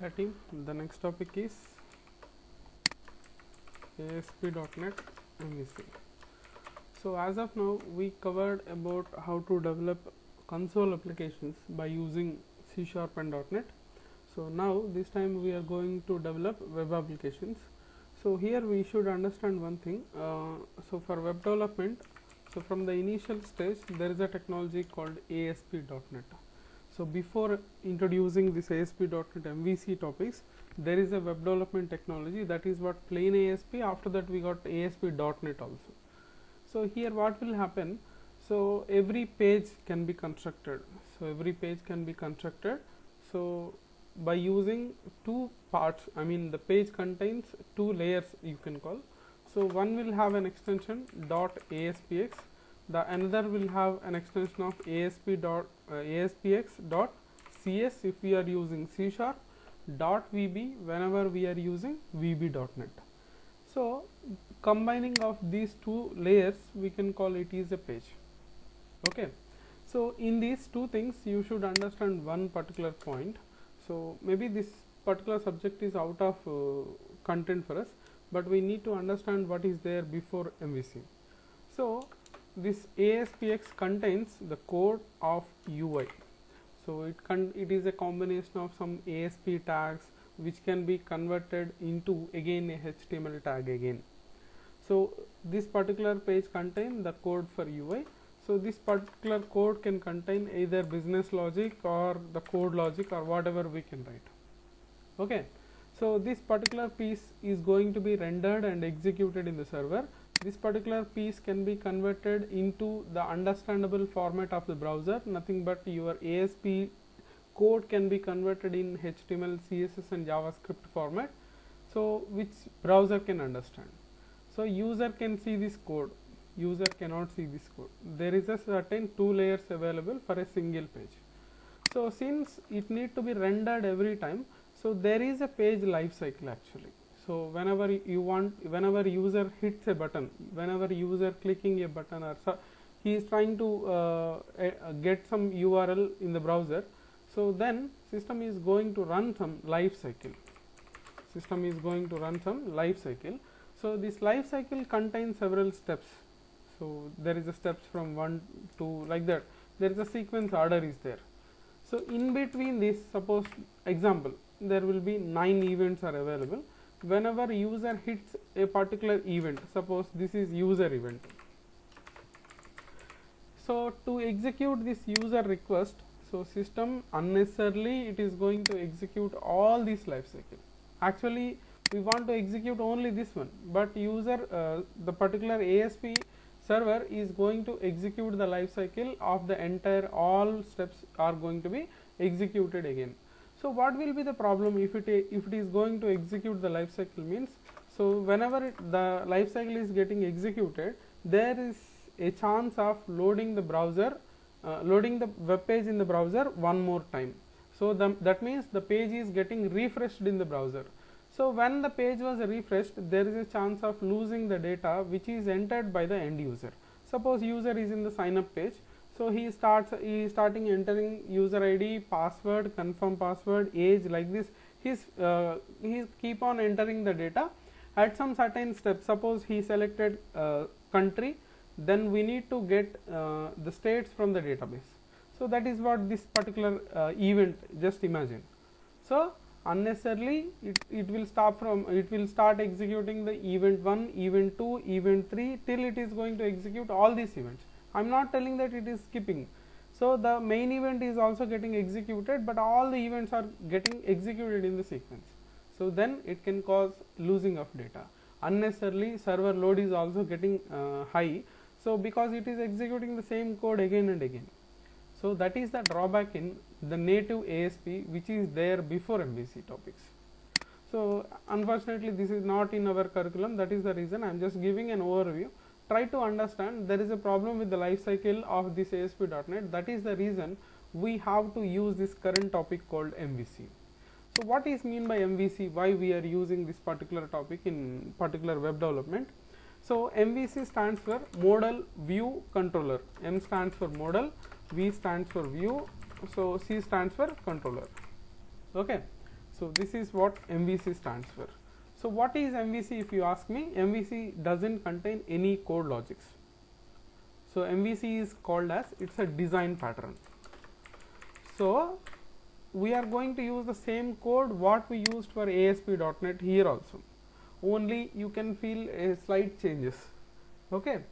Hi team, the next topic is ASP.NET MVC. So as of now we covered about how to develop console applications by using C# and .NET. So now this time we are going to develop web applications. So here we should understand one thing. So for web development, so from the initial stage there is a technology called ASP.NET. So before introducing this ASP.NET MVC topics, there is a web development technology, that is what plain ASP. After that we got ASP.NET also. So here what will happen, so every page can be constructed. So by using two parts, I mean the page contains two layers you can call. So one will have an extension .aspx, the another will have an extension of aspx.cs if we are using C#, .vb whenever we are using vb.net. So combining of these two layers we can call it is a page. Okay, so in these two things you should understand one particular point. So maybe this particular subject is out of content for us, but we need to understand what is there before MVC. So this ASPX contains the code of UI. So it is a combination of some ASP tags which can be converted into again a HTML tag again. So this particular page contains the code for UI. So this particular code can contain either business logic or the code logic or whatever we can write. Okay, so this particular piece is going to be rendered and executed in the server. This particular piece can be converted into the understandable format of the browser. Nothing but your ASP code can be converted in HTML, CSS and JavaScript format, so which browser can understand. So user can see this code, user cannot see this code. There is a certain two layers available for a single page. So since it need to be rendered every time, so there is a page life cycle actually. So whenever user hits a button, whenever user clicking a button, or he is trying to get some URL in the browser, so then system is going to run some life cycle. So this life cycle contains several steps. So there is a steps from 1 to like that. There is a sequence order is there. So in between this, suppose example, there will be 9 events are available. Whenever user hits a particular event, suppose this is user event. So to execute this user request, so system unnecessarily it is going to execute all this life cycle. Actually we want to execute only this one, but user the particular ASP server is going to execute the life cycle of the entire, all steps are going to be executed again. So what will be the problem if it is going to execute the life cycle means, so whenever the life cycle is getting executed, there is a chance of loading the browser, loading the web page in the browser one more time. So that means the page is getting refreshed in the browser. So when the page was refreshed, there is a chance of losing the data which is entered by the end user. Suppose user is in the sign up page, so he is starting entering user ID, password, confirm password, age, like this. He's keep on entering the data. At some certain step, suppose he selected country, then we need to get the states from the database. So that is what this particular event, just imagine. So unnecessarily it will start executing the event 1, event 2, event 3 till it is going to execute all these events. I am not telling that it is skipping. So the main event is also getting executed, but all the events are getting executed in the sequence. So then it can cause losing of data. Unnecessarily server load is also getting high, so because it is executing the same code again and again. So that is the drawback in the native ASP which is there before MVC topics. So unfortunately this is not in our curriculum, that is the reason I am just giving an overview. Try to understand there is a problem with the life cycle of this ASP.NET, that is the reason we have to use this current topic called MVC. So what is mean by MVC, why we are using this particular topic in particular web development. So MVC stands for Model View Controller. M stands for model, V stands for view, so C stands for controller. Okay, So this is what MVC stands for. So what is MVC if you ask me? MVC doesn't contain any code logics. So MVC is called as, it's a design pattern. So we are going to use the same code what we used for ASP.NET here also, only you can feel a slight changes. Okay,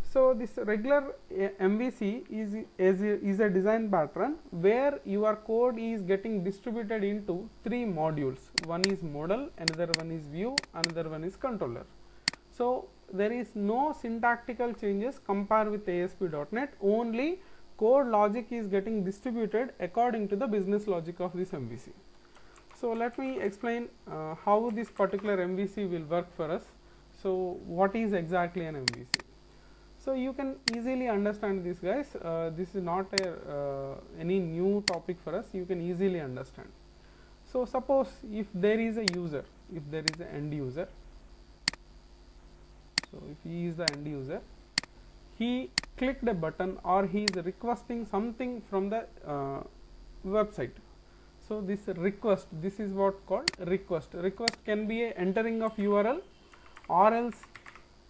so this regular MVC is a design pattern where your code is getting distributed into 3 modules. One is model, another one is view, another one is controller. So there is no syntactical changes compared with ASP.NET, only code logic is getting distributed according to the business logic of this MVC. So let me explain how this particular MVC will work for us. So what is exactly an MVC? So you can easily understand this, guys. This is not any new topic for us. You can easily understand. So suppose if there is a user, if there is an end user, so if he is the end user, he clicked a button or he is requesting something from the website. So this request, this is what called request. Request can be a entering of URL or else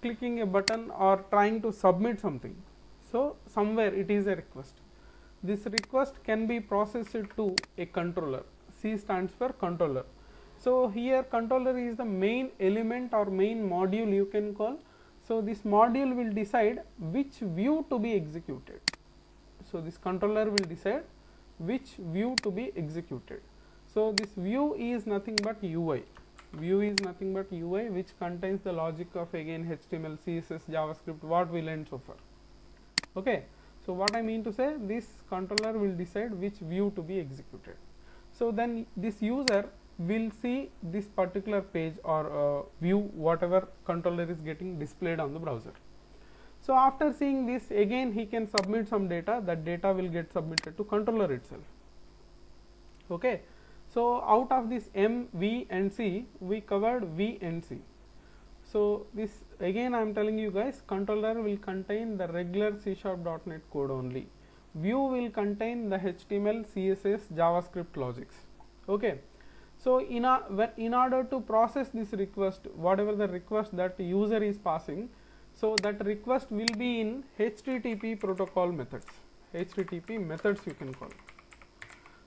clicking a button or trying to submit something. So somewhere it is a request. This request can be processed to a controller. C stands for controller. So here controller is the main element or main module you can call. So this module will decide which view to be executed. So this controller will decide which view to be executed. So this view is nothing but UI. View is nothing but UI, which contains the logic of again HTML, CSS, JavaScript, what we learned so far. Okay. So what I mean to say, this controller will decide which view to be executed. So then this user will see this particular page or view, whatever controller is getting displayed on the browser. So after seeing this, again he can submit some data. That data will get submitted to controller itself. Okay. So out of this M, V and C, we covered V and C. So this again I am telling you guys, controller will contain the regular C#.NET code only. View will contain the HTML, CSS, JavaScript logics. Okay. So in order to process this request, whatever the request that user is passing, so that request will be in HTTP protocol methods. HTTP methods you can call.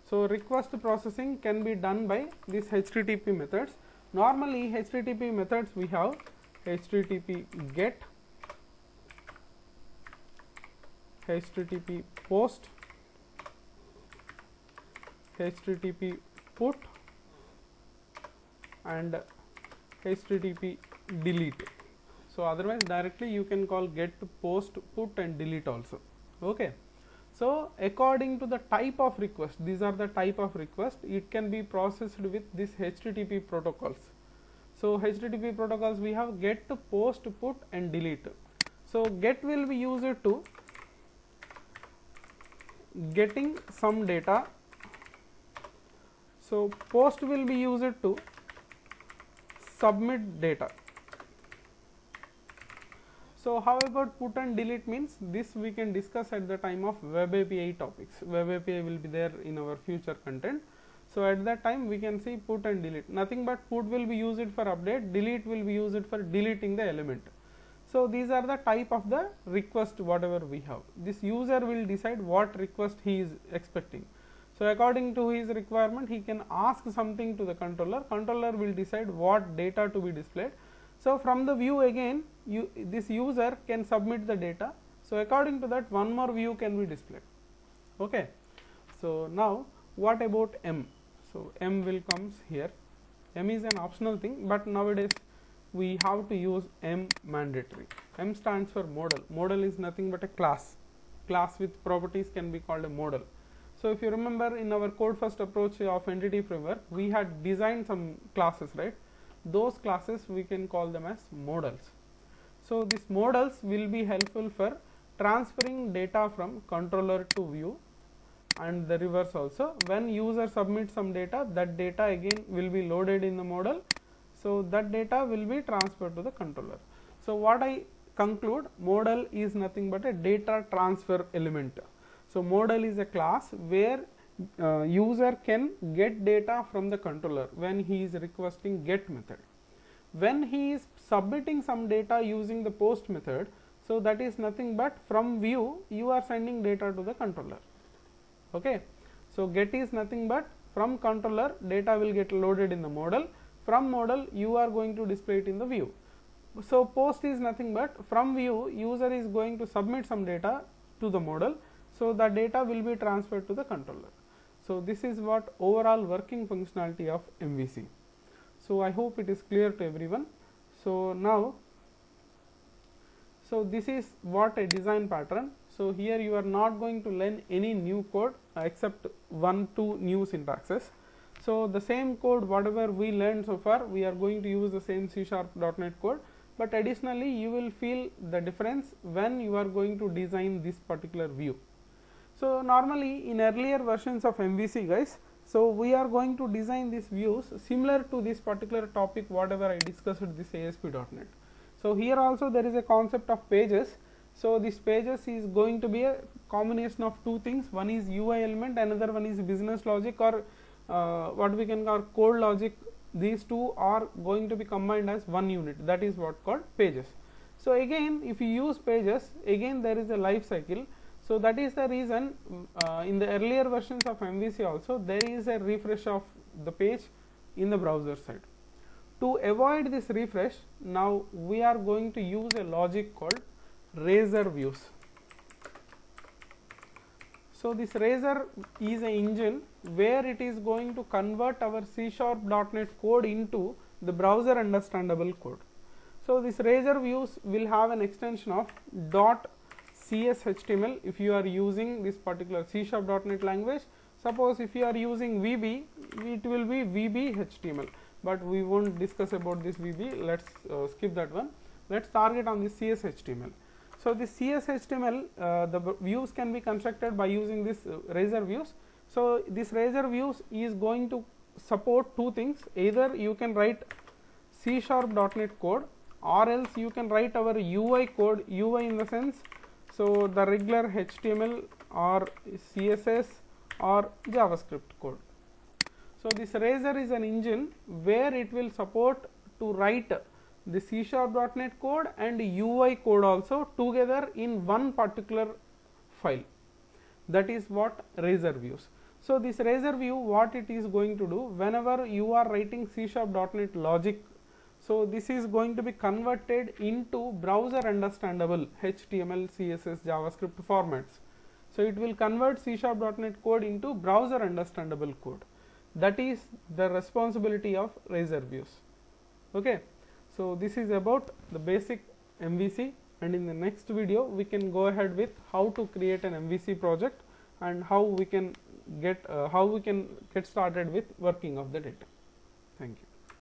So request processing can be done by these HTTP methods. Normally HTTP methods we have HTTP GET, HTTP POST, HTTP PUT and HTTP delete. So otherwise directly you can call GET, POST, PUT and delete also. Okay. So according to the type of request, these are the type of request, it can be processed with this HTTP protocols. So HTTP protocols we have GET, POST, PUT and delete. So GET will be used to getting some data. So POST will be used to submit data. So how about put and delete means? This we can discuss at the time of Web API topics. Web API will be there in our future content. So at that time we can see put and delete. Nothing but put will be used for update, delete will be used for deleting the element. So these are the type of the request whatever we have. This user will decide what request he is expecting. So according to his requirement, he can ask something to the controller. Controller will decide what data to be displayed. So from the view again, this user can submit the data. So according to that, one more view can be displayed. Okay. So now what about M? So M will comes here. M is an optional thing, but nowadays we have to use M mandatory. M stands for model. Model is nothing but a class. Class with properties can be called a model. So if you remember in our code first approach of entity framework, we had designed some classes, right? Those classes we can call them as models. So these models will be helpful for transferring data from controller to view and the reverse also. When user submits some data, that data again will be loaded in the model. So that data will be transferred to the controller. So what I conclude, model is nothing but a data transfer element. So model is a class where user can get data from the controller when he is requesting get method. When he is submitting some data using the post method, so that is nothing but from view you are sending data to the controller. Okay. So get is nothing but from controller data will get loaded in the model, from model you are going to display it in the view. So post is nothing but from view user is going to submit some data to the model, so the data will be transferred to the controller. So this is what overall working functionality of MVC. So I hope it is clear to everyone. So now, so this is what a design pattern. So here you are not going to learn any new code except 1-2 new syntaxes. So the same code whatever we learned so far, we are going to use the same C#.NET code, but additionally you will feel the difference when you are going to design this particular view. So normally in earlier versions of MVC guys, so we are going to design these views similar to this particular topic whatever I discussed with this ASP.NET. So here also there is a concept of pages. So this pages is going to be a combination of two things, one is UI element, another one is business logic, or what we can call code logic. These two are going to be combined as one unit, that is what called pages. So again if you use pages, again there is a life cycle. So that is the reason in the earlier versions of MVC also there is a refresh of the page in the browser side. To avoid this refresh, now we are going to use a logic called razor views. So this razor is an engine where it is going to convert our C#.NET code into the browser understandable code. So this razor views will have an extension of .cshtml if you are using this particular C#.NET language. Suppose if you are using VB, it will be VB.html, but we won't discuss about this VB. Let's skip that one. Let's target on this CSHTML. So this CSHTML, the views can be constructed by using this razor views. So this razor views is going to support two things. Either you can write C#.NET code, or else you can write our UI code. UI in the sense, so the regular HTML or CSS or JavaScript code. So this razor is an engine where it will support to write the C#.NET code and UI code also together in one particular file. That is what razor views. So this razor view, what it is going to do, whenever you are writing C#.NET logic, so this is going to be converted into browser understandable HTML, CSS, JavaScript formats. So it will convert C#.NET code into browser understandable code. That is the responsibility of razor views. Okay. So this is about the basic MVC, and in the next video we can go ahead with how to create an MVC project and how we can get started with working of the data. Thank you.